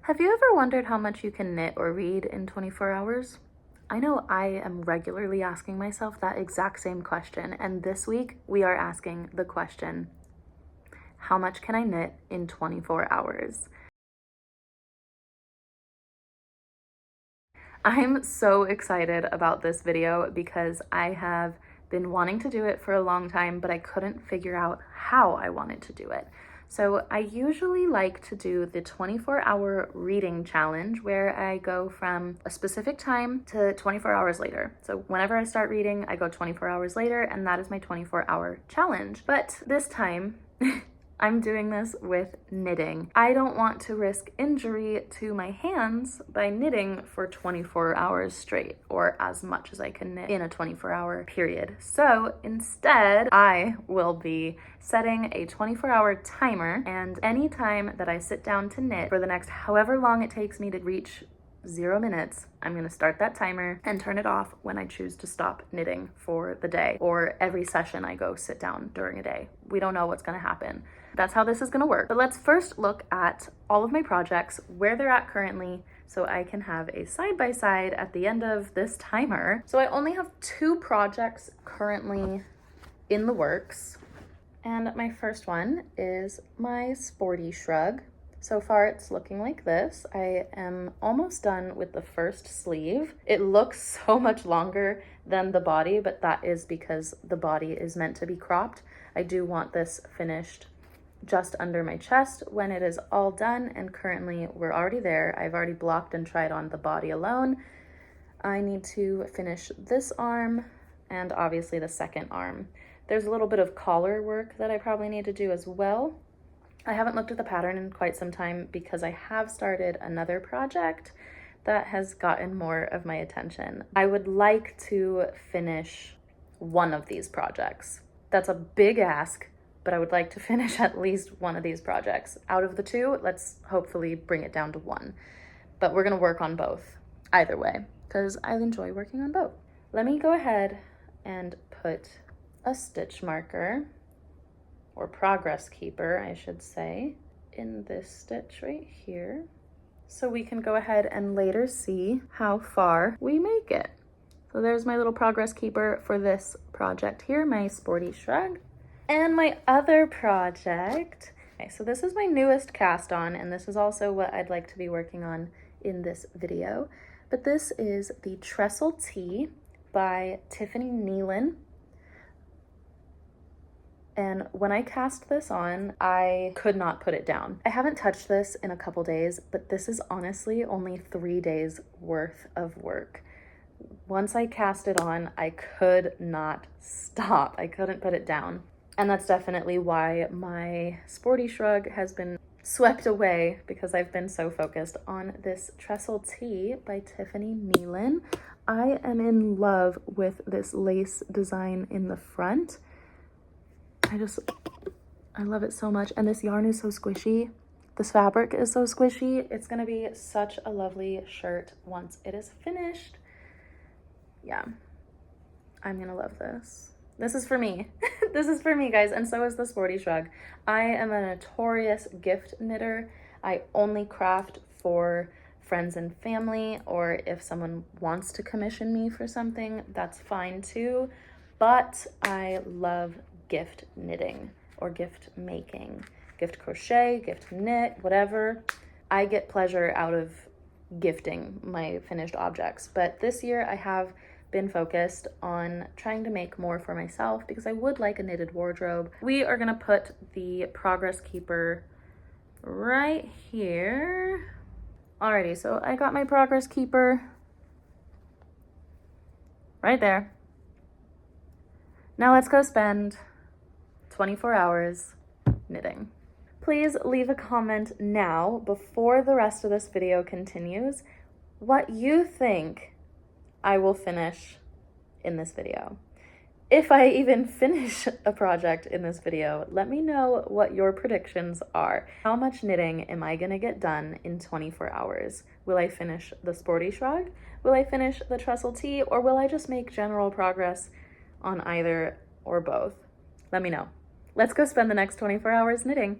Have you ever wondered how much you can knit or read in 24 hours? I know I am regularly asking myself that exact same question, and this week we are asking the question, how much can I knit in 24 hours? I'm so excited about this video because I have been wanting to do it for a long time, but I couldn't figure out how I wanted to do it. So I usually like to do the 24-hour reading challenge where I go from a specific time to 24 hours later. So whenever I start reading, I go 24 hours later, and that is my 24-hour challenge. But this time, I'm doing this with knitting. I don't want to risk injury to my hands by knitting for 24 hours straight, or as much as I can knit in a 24-hour period. So instead, I will be setting a 24-hour timer, and anytime that I sit down to knit for the next however long it takes me to reach 0 minutes, I'm gonna start that timer and turn it off when I choose to stop knitting for the day, or every session I go sit down during a day. We don't know what's gonna happen. That's how this is gonna work. But let's first look at all of my projects, where they're at currently, so I can have a side-by-side at the end of this timer. So I only have 2 projects currently in the works. And my first one is my sporty shrug. So far it's looking like this. I am almost done with the first sleeve. It looks so much longer than the body, but that is because the body is meant to be cropped. I do want this finished just under my chest when it is all done, and currently we're already there. I've already blocked and tried on the body alone. I need to finish this arm and obviously the second arm. There's a little bit of collar work that I probably need to do as well. I haven't looked at the pattern in quite some time because I have started another project that has gotten more of my attention. I would like to finish one of these projects. That's a big ask, but I would like to finish at least one of these projects. Out of the 2, let's hopefully bring it down to 1. But we're gonna work on both, either way, because I enjoy working on both. Let me go ahead and put a stitch marker, or progress keeper, I should say, in this stitch right here, so we can go ahead and later see how far we make it. So there's my little progress keeper for this project here, my sporty shrug. And my other project, okay, so this is my newest cast on, and this is also what I'd like to be working on in this video, but this is the Trestle Tee by Tiffany Nealon. And when I cast this on, I could not put it down. I haven't touched this in a couple days, but this is honestly only 3 days worth of work. Once I cast it on, I could not stop. I couldn't put it down. And that's definitely why my sporty shrug has been swept away, because I've been so focused on this Trestle Tee by Tiffany Nealon. I am in love with this lace design in the front. I love it so much. And this yarn is so squishy. This fabric is so squishy. It's gonna be such a lovely shirt once it is finished. Yeah, I'm gonna love this. This is for me. This is for me, guys, and so is the sporty shrug. I am a notorious gift knitter. I only craft for friends and family, or if someone wants to commission me for something, that's fine too. But I love gift knitting or gift making, gift crochet, gift knit, whatever. I get pleasure out of gifting my finished objects. But this year I have been focused on trying to make more for myself because I would like a knitted wardrobe. We are gonna put the progress keeper right here. Alrighty, so I got my progress keeper right there. Now let's go spend 24 hours knitting. Please leave a comment now, before the rest of this video continues, what you think I will finish in this video. If I even finish a project in this video, let me know what your predictions are. How much knitting am I gonna get done in 24 hours? Will I finish the sporty shrug? Will I finish the Trestle Tee? Or will I just make general progress on either or both? Let me know. Let's go spend the next 24 hours knitting.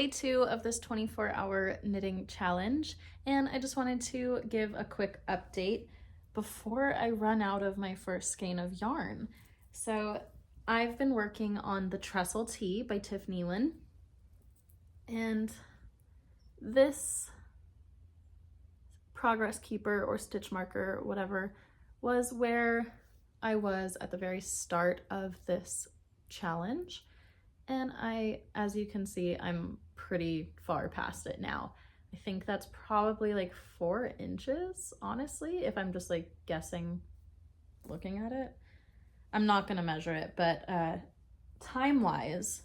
2 of this 24-hour knitting challenge, and I just wanted to give a quick update before I run out of my first skein of yarn. So I've been working on the Trestle Tee by Tiff Nealon, and this progress keeper or stitch marker, whatever, was where I was at the very start of this challenge. And as you can see, I'm pretty far past it now. I think that's probably like 4 inches, honestly, if I'm just like guessing, looking at it. I'm not gonna measure it, but time-wise,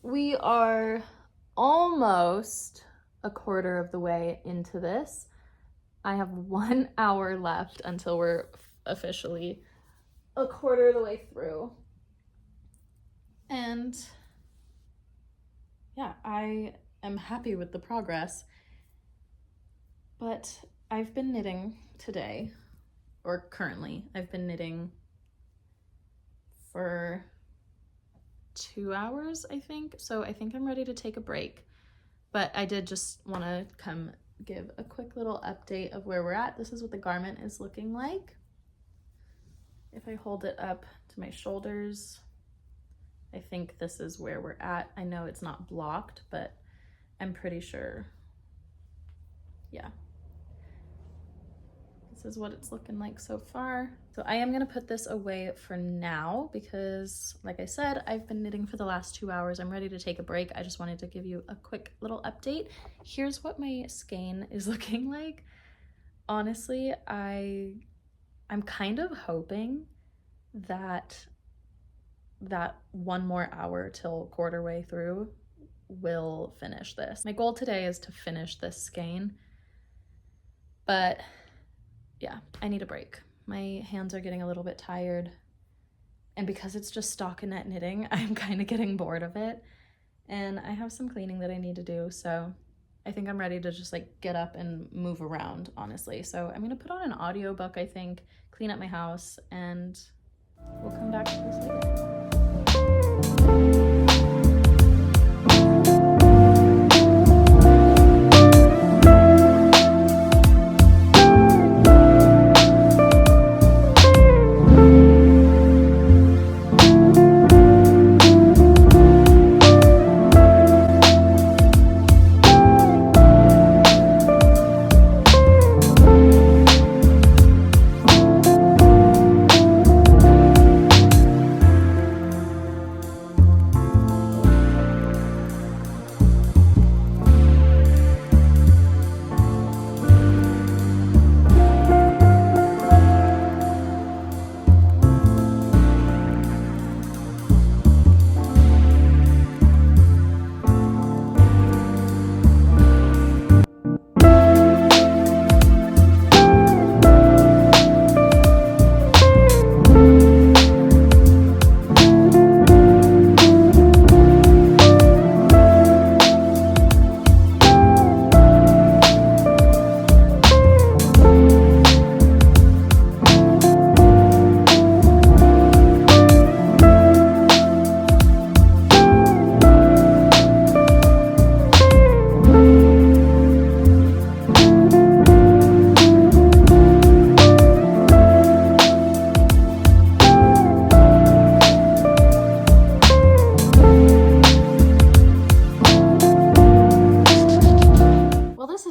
we are almost a quarter of the way into this. I have 1 hour left until we're officially a quarter of the way through. And yeah, I am happy with the progress, but I've been knitting today, or currently, I've been knitting for 2 hours, I think. So I think I'm ready to take a break, but I did just want to come give a quick little update of where we're at. This is what the garment is looking like. If I hold it up to my shoulders, I think this is where we're at. I know it's not blocked, but I'm pretty sure, yeah. This is what it's looking like so far. So I am gonna put this away for now because, like I said, I've been knitting for the last 2 hours. I'm ready to take a break. I just wanted to give you a quick little update. Here's what my skein is looking like. Honestly, I'm kind of hoping that 1 more hour till quarter way through will finish this. My goal today is to finish this skein, but yeah, I need a break. My hands are getting a little bit tired, and because it's just stockinette knitting, I'm kind of getting bored of it, and I have some cleaning that I need to do, so I think I'm ready to just like get up and move around, honestly. So I'm gonna put on an audiobook, I think, clean up my house, and we'll come back to this later.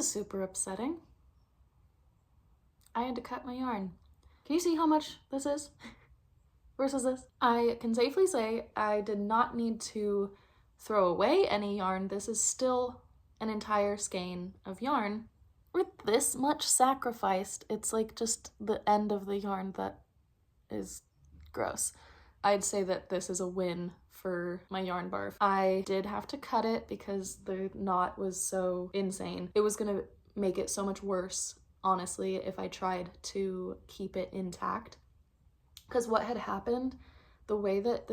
Super upsetting. I had to cut my yarn. Can you see how much this is versus this? I can safely say I did not need to throw away any yarn. This is still an entire skein of yarn. With this much sacrificed, it's like just the end of the yarn that is gross. I'd say that this is a win for my yarn barf. I did have to cut it because the knot was so insane. It was gonna make it so much worse, honestly, if I tried to keep it intact. Because what had happened, the way that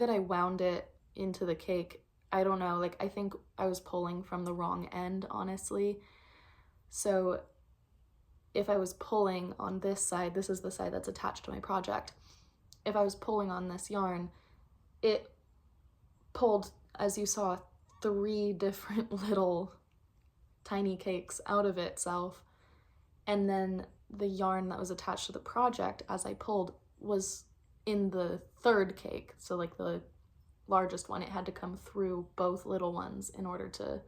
I wound it into the cake, I don't know, like I think I was pulling from the wrong end, honestly. So if I was pulling on this side, this is the side that's attached to my project. If I was pulling on this yarn, it pulled, as you saw, 3 different little tiny cakes out of itself. And then the yarn that was attached to the project as I pulled was in the 3rd cake. So like the largest one, it had to come through both little ones in order to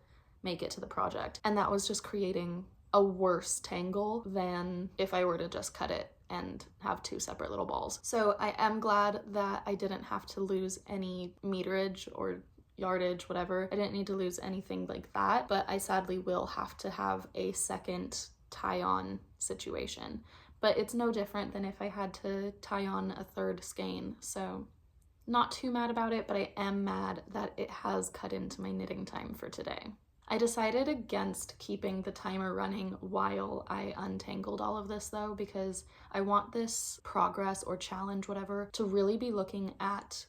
make it to the project. And that was just creating a worse tangle than if I were to just cut it and have 2 separate little balls. So I am glad that I didn't have to lose any meterage or yardage, whatever. I didn't need to lose anything like that, but I sadly will have to have a second tie-on situation. But it's no different than if I had to tie on a 3rd skein, so not too mad about it, but I am mad that it has cut into my knitting time for today. I decided against keeping the timer running while I untangled all of this though, because I want this progress or challenge, whatever, to really be looking at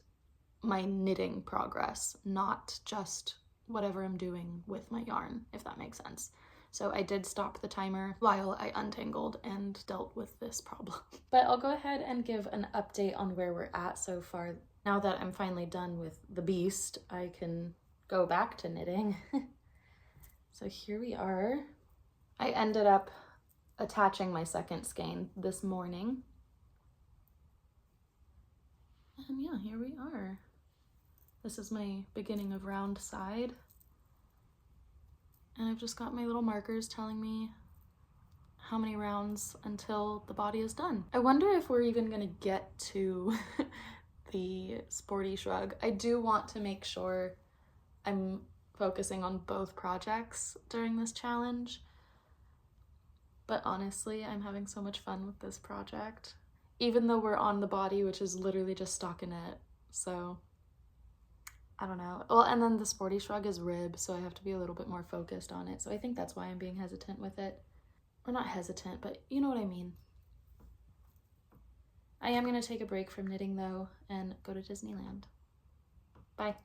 my knitting progress, not just whatever I'm doing with my yarn, if that makes sense. So I did stop the timer while I untangled and dealt with this problem. But I'll go ahead and give an update on where we're at so far. Now that I'm finally done with the beast, I can go back to knitting. So here we are. I ended up attaching my 2nd skein this morning. And yeah, here we are. This is my beginning of round side. And I've just got my little markers telling me how many rounds until the body is done. I wonder if we're even gonna get to the sporty shrug. I do want to make sure I'm focusing on both projects during this challenge, but honestly, I'm having so much fun with this project, even though we're on the body, which is literally just stockinette. So I don't know. Well, and then the sporty shrug is rib, so I have to be a little bit more focused on it. So I think that's why I'm being hesitant with it. Or not hesitant, but you know what I mean. I am going to take a break from knitting though and go to Disneyland. Bye.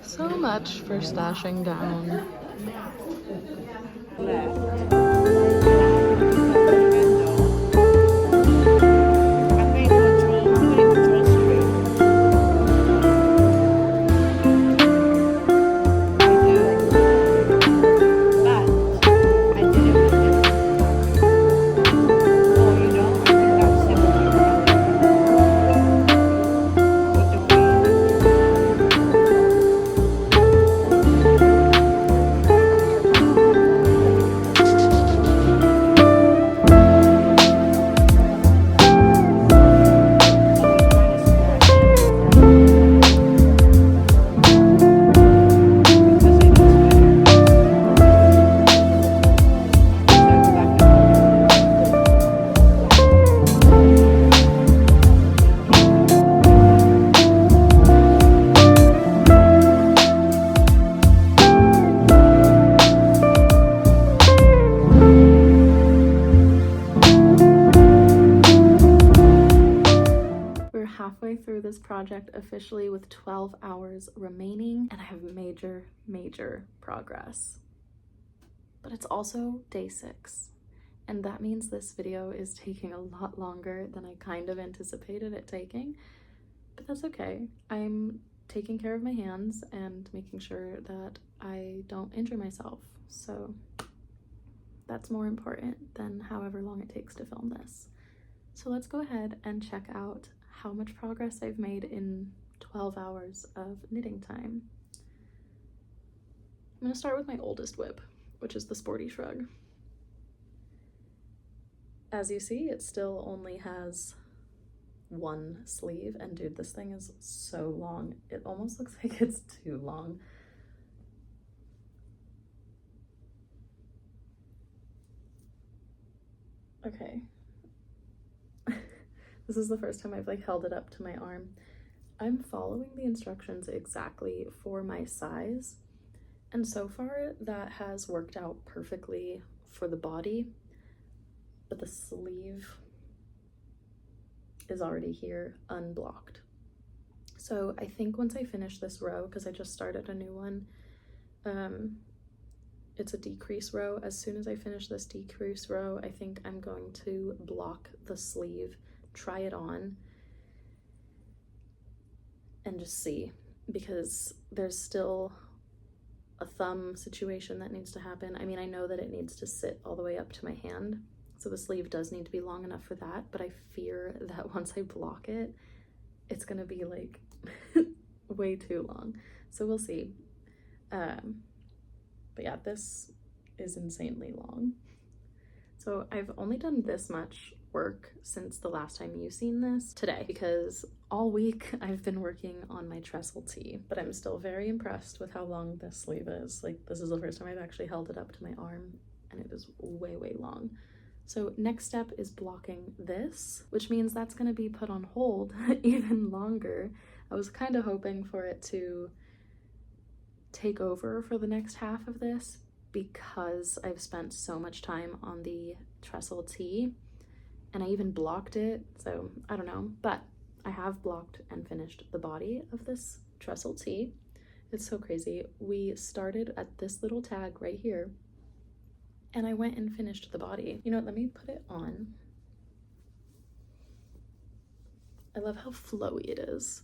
So much for stashing down. officially with 12 hours remaining, and I have major progress. But it's also day 6, and that means this video is taking a lot longer than I kind of anticipated it taking, but that's okay. I'm taking care of my hands and making sure that I don't injure myself, so that's more important than however long it takes to film this. So let's go ahead and check out how much progress I've made in 12 hours of knitting time. I'm gonna start with my oldest whip, which is the Sporty Shrug. As you see, it still only has one sleeve, and dude, this thing is so long. It almost looks like it's too long. Okay. This is the first time I've like held it up to my arm. I'm following the instructions exactly for my size, and so far that has worked out perfectly for the body, but the sleeve is already here unblocked. So I think once I finish this row, because I just started a new one, it's a decrease row. As soon as I finish this decrease row, I think I'm going to block the sleeve, try it on, and just see, because there's still a thumb situation that needs to happen. I mean, I know that it needs to sit all the way up to my hand, so the sleeve does need to be long enough for that, but I fear that once I block it, it's gonna be like way too long. So we'll see. But yeah, this is insanely long. So I've only done this much work since the last time you've seen this today, because all week I've been working on my trestle tee, but I'm still very impressed with how long this sleeve is. Like, this is the first time I've actually held it up to my arm, and it is way long. So next step is blocking this, which means that's going to be put on hold even longer. I was kind of hoping for it to take over for the next half of this, because I've spent so much time on the trestle tee, and I even blocked it, so I don't know, but I have blocked and finished the body of this trestle tee. It's so crazy. We started at this little tag right here, and I went and finished the body. You know what, let me put it on. I love how flowy it is.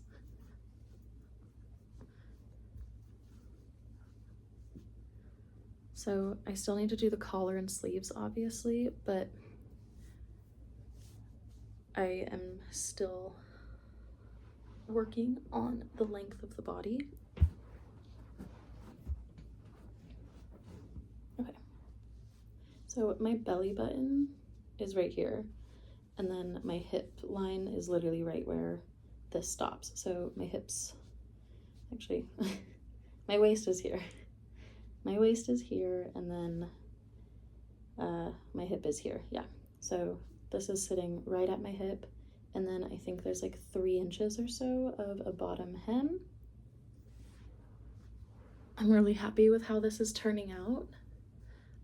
So I still need to do the collar and sleeves, obviously, but I am still working on the length of the body. Okay. So my belly button is right here, and then my hip line is literally right where this stops. So my hips, actually, my waist is here. My waist is here, and then my hip is here, yeah. So this is sitting right at my hip, and then I think there's like 3 inches or so of a bottom hem. I'm really happy with how this is turning out.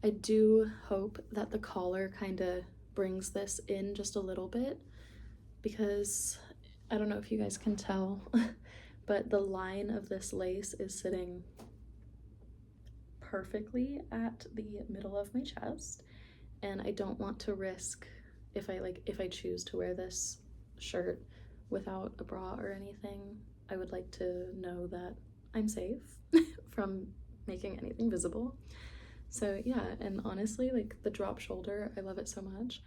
I do hope that the collar kind of brings this in just a little bit, because I don't know if you guys can tell, but the line of this lace is sitting perfectly at the middle of my chest, and I don't want to risk, if I choose to wear this shirt without a bra or anything, I would like to know that I'm safe from making anything visible. So yeah, and honestly, like the drop shoulder, I love it so much,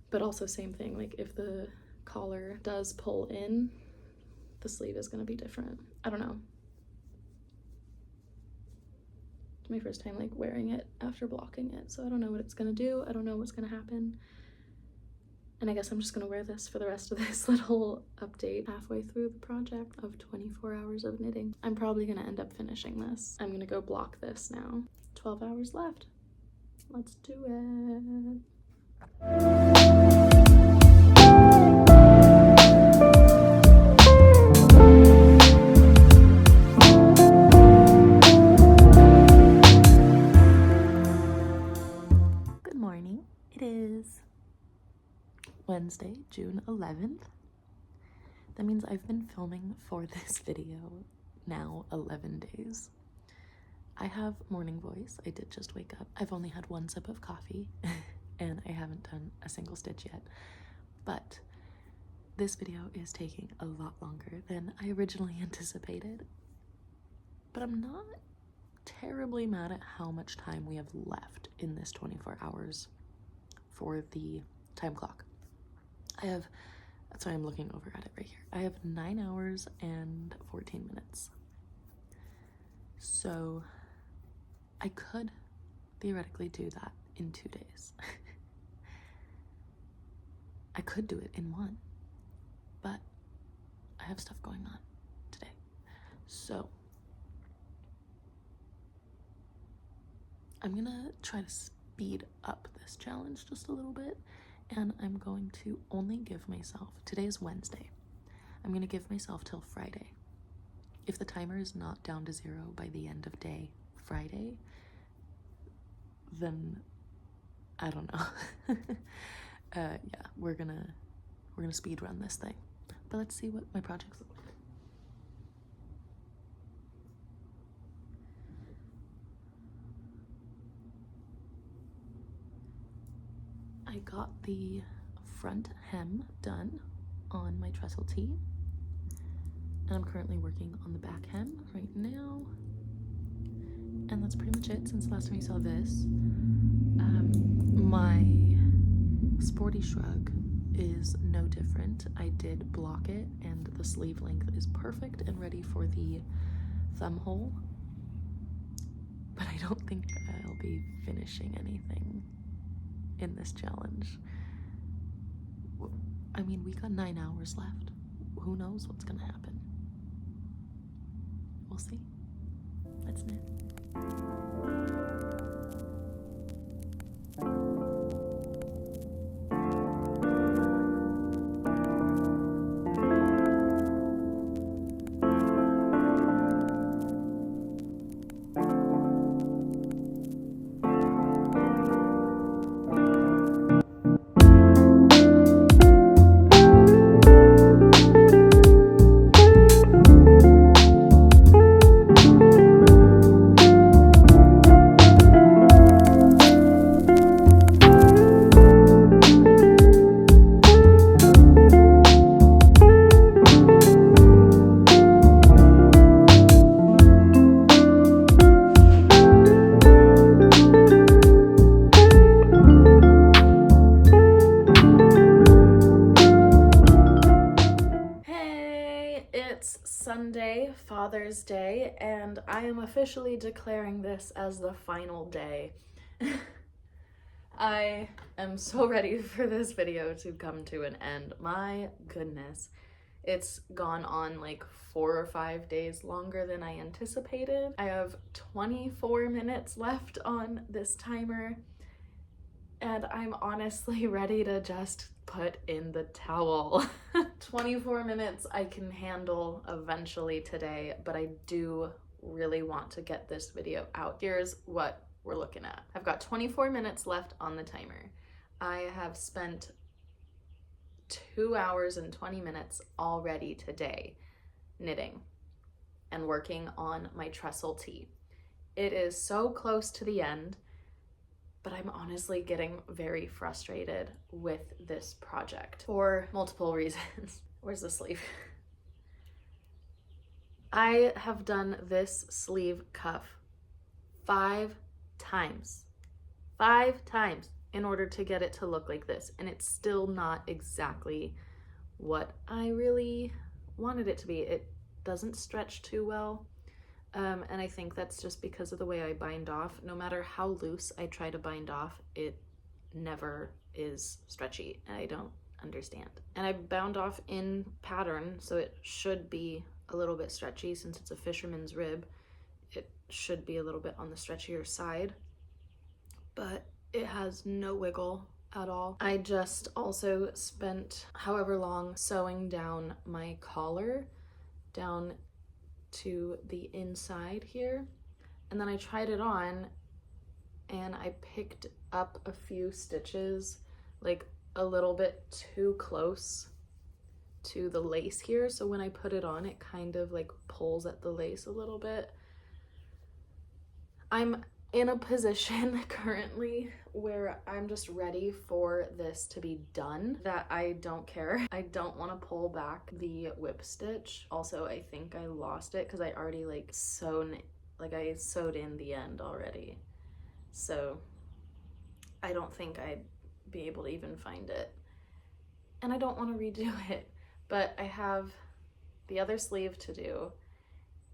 but also same thing, like if the collar does pull in, the sleeve is going to be different. I don't know. It's my first time like wearing it after blocking it, so I don't know what it's gonna do. I don't know what's gonna happen, and I guess I'm just gonna wear this for the rest of this little update halfway through the project of 24 hours of knitting. I'm probably gonna end up finishing this. I'm gonna go block this now. 12 hours left. Let's do it. Wednesday, June 11th. That means I've been filming for this video now 11 days. I have morning voice. I did just wake up. I've only had one sip of coffee and I haven't done a single stitch yet. But this video is taking a lot longer than I originally anticipated. But I'm not terribly mad at how much time we have left in this 24 hours for the time clock. That's why I'm looking over at it right here. I have 9 hours and 14 minutes. So I could theoretically do that in 2 days. I could do it in one, but I have stuff going on today. So I'm gonna try to speed up this challenge just a little bit, and I'm going to only give myself, today is Wednesday, I'm gonna give myself till Friday. If the timer is not down to 0 by the end of day Friday, then I don't know. Yeah, we're gonna speed run this thing. But let's see what my projects look like. I got the front hem done on my trestle tee, and I'm currently working on the back hem right now. And that's pretty much it since the last time you saw this. My sporty shrug is no different. I did block it, and the sleeve length is perfect and ready for the thumb hole. But I don't think I'll be finishing anything in this challenge. I mean, we got 9 hours left. Who knows what's gonna happen? We'll see. Let's knit. Sunday, Father's Day, and I am officially declaring this as the final day. I am so ready for this video to come to an end. My goodness, it's gone on like 4 or 5 days longer than I anticipated. I have 24 minutes left on this timer, and I'm honestly ready to just put in the towel. 24 minutes I can handle eventually today, but I do really want to get this video out. Here's what we're looking at. I've got 24 minutes left on the timer. I have spent 2 hours and 20 minutes already today knitting and working on my trestle tee. It is so close to the end, but I'm honestly getting very frustrated with this project for multiple reasons. Where's the sleeve? I have done this sleeve cuff 5 times. 5 times in order to get it to look like this, and it's still not exactly what I really wanted it to be. It doesn't stretch too well. And I think that's just because of the way I bind off. No matter how loose I try to bind off, it never is stretchy, and I don't understand. And I bound off in pattern, so it should be a little bit stretchy since it's a fisherman's rib. It should be a little bit on the stretchier side, but it has no wiggle at all. I just also spent however long sewing down my collar down to the inside here, and then I tried it on and I picked up a few stitches like a little bit too close to the lace here, so when I put it on, it kind of like pulls at the lace a little bit. I'm in a position currently where I'm just ready for this to be done, that I don't care. I don't want to pull back the whip stitch. Also, I think I lost it because I already like I sewed in the end already. So I don't think I'd be able to even find it. And I don't want to redo it, but I have the other sleeve to do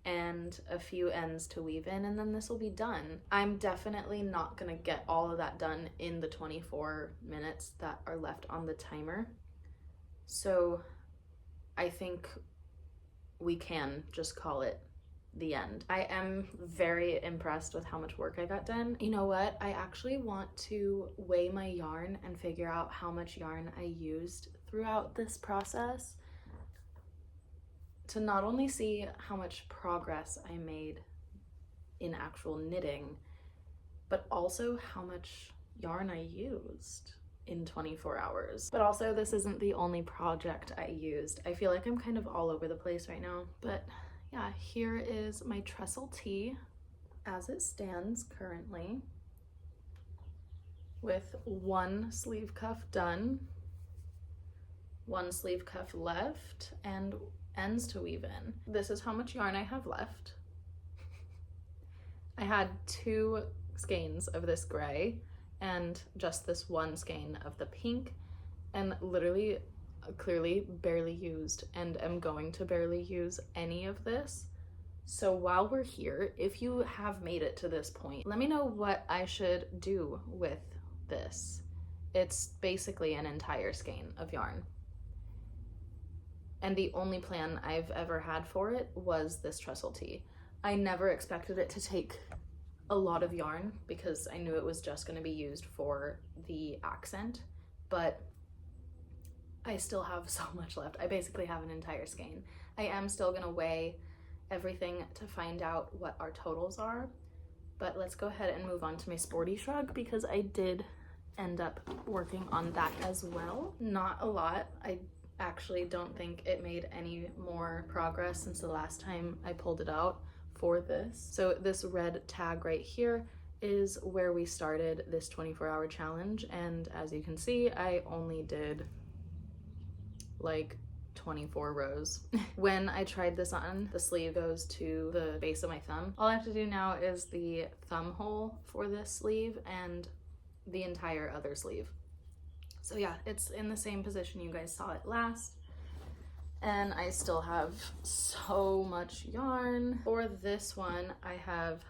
and a few ends to weave in, and then this will be done. I'm definitely not gonna get all of that done in the 24 minutes that are left on the timer. So I think we can just call it the end. I am very impressed with how much work I got done. You know what? I actually want to weigh my yarn and figure out how much yarn I used throughout this process, to not only see how much progress I made in actual knitting, but also how much yarn I used in 24 hours. But also, this isn't the only project I used. I feel like I'm kind of all over the place right now, but yeah, here is my trestle tee as it stands currently, with one sleeve cuff done, one sleeve cuff left, and ends to weave in. This is how much yarn I have left. I had 2 skeins of this gray and just this one skein of the pink, and literally clearly barely used, and am going to barely use any of this. So while we're here, if you have made it to this point, let me know what I should do with this. It's basically an entire skein of yarn. And the only plan I've ever had for it was this trestle tee. I never expected it to take a lot of yarn because I knew it was just going to be used for the accent, but I still have so much left. I basically have an entire skein. I am still going to weigh everything to find out what our totals are, but let's go ahead and move on to my sporty shrug, because I did end up working on that as well. Not a lot. I actually don't think it made any more progress since the last time I pulled it out for this. So this red tag right here is where we started this 24-hour challenge, and as you can see, I only did like 24 rows. When I tried this on, the sleeve goes to the base of my thumb. All I have to do now is the thumb hole for this sleeve and the entire other sleeve. So yeah, it's in the same position you guys saw it last. And I still have so much yarn. For this one, I have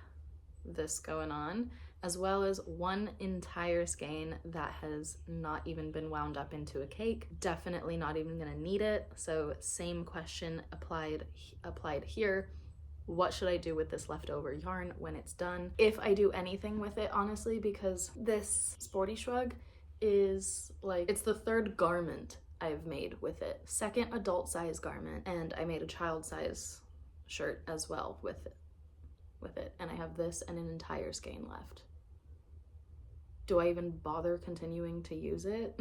this going on, as well as one entire skein that has not even been wound up into a cake. Definitely not even gonna need it. So same question applied here. What should I do with this leftover yarn when it's done? If I do anything with it, honestly, because this sporty shrug is like, it's the 3rd garment I've made with it. 2nd adult size garment, and I made a child size shirt as well with it. And I have this and an entire skein left. Do I even bother continuing to use it?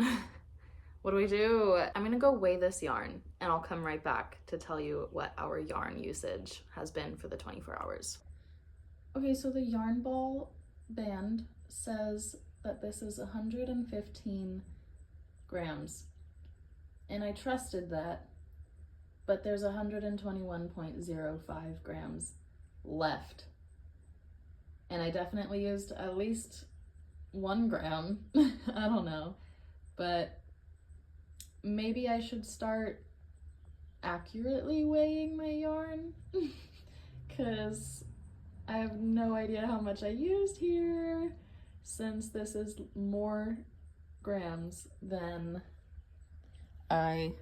What do we do? I'm gonna go weigh this yarn, and I'll come right back to tell you what our yarn usage has been for the 24 hours. Okay, so the yarn ball band says that this is 115 grams, and I trusted that, but there's 121.05 grams left, and I definitely used at least 1 gram. I don't know, but maybe I should start accurately weighing my yarn because I have no idea how much I used here, since this is more grams than I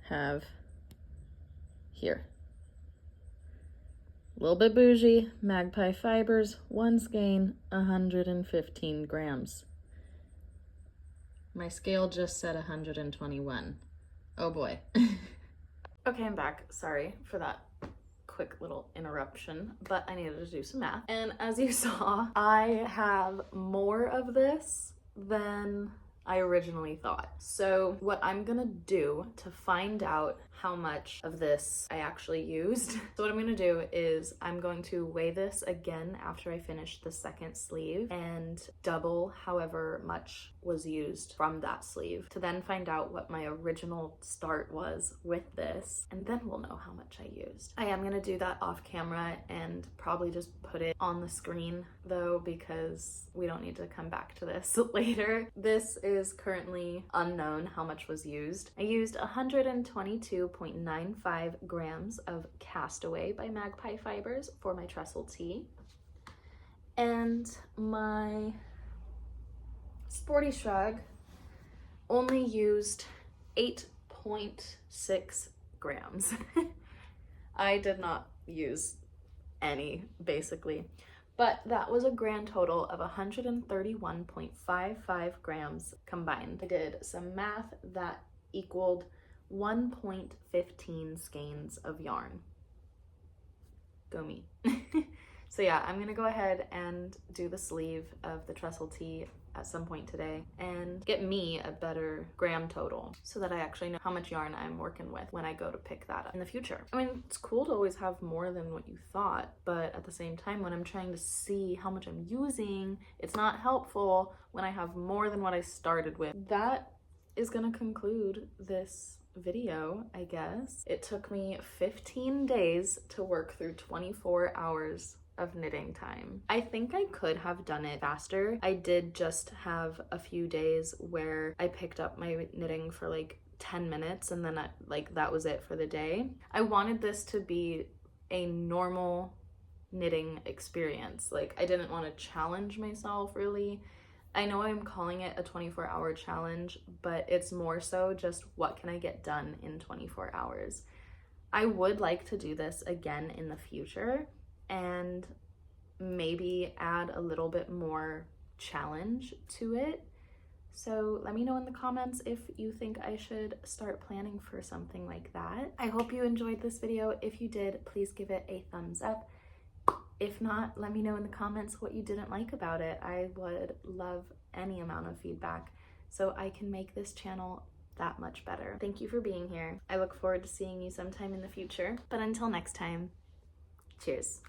have here. A little bit bougie, Magpie Fibers, 1 skein, 115 grams. My scale just said 121. Oh boy. Okay, I'm back. Sorry for that quick little interruption, but I needed to do some math. And as you saw, I have more of this than I originally thought. So what I'm gonna do to find out how much of this I actually used, so what I'm gonna do is I'm going to weigh this again after I finish the second sleeve and double however much was used from that sleeve to then find out what my original start was with this, and then we'll know how much I used. I am gonna do that off camera and probably just put it on the screen though, because we don't need to come back to this later. This is currently unknown how much was used. I used 122.95 grams of Castaway by Magpie Fibers for my trestle tee. And my Sporty Shrug only used 8.6 grams. I did not use any, basically. But that was a grand total of 131.55 grams combined. I did some math that equaled 1.15 skeins of yarn. Go me. So yeah, I'm gonna go ahead and do the sleeve of the trestle tee at some point today and get me a better gram total so that I actually know how much yarn I'm working with when I go to pick that up in the future. I mean, it's cool to always have more than what you thought, but at the same time, when I'm trying to see how much I'm using, it's not helpful when I have more than what I started with. That is gonna conclude this video, I guess. It took me 15 days to work through 24 hours of knitting time. I think I could have done it faster. I did just have a few days where I picked up my knitting for like 10 minutes and then that was it for the day. I wanted this to be a normal knitting experience. Like, I didn't want to challenge myself really. I know I'm calling it a 24-hour challenge, but it's more so just what can I get done in 24 hours. I would like to do this again in the future and maybe add a little bit more challenge to it. So let me know in the comments if you think I should start planning for something like that. I hope you enjoyed this video. If you did, please give it a thumbs up. If not, let me know in the comments what you didn't like about it. I would love any amount of feedback so I can make this channel that much better. Thank you for being here. I look forward to seeing you sometime in the future. But until next time, cheers.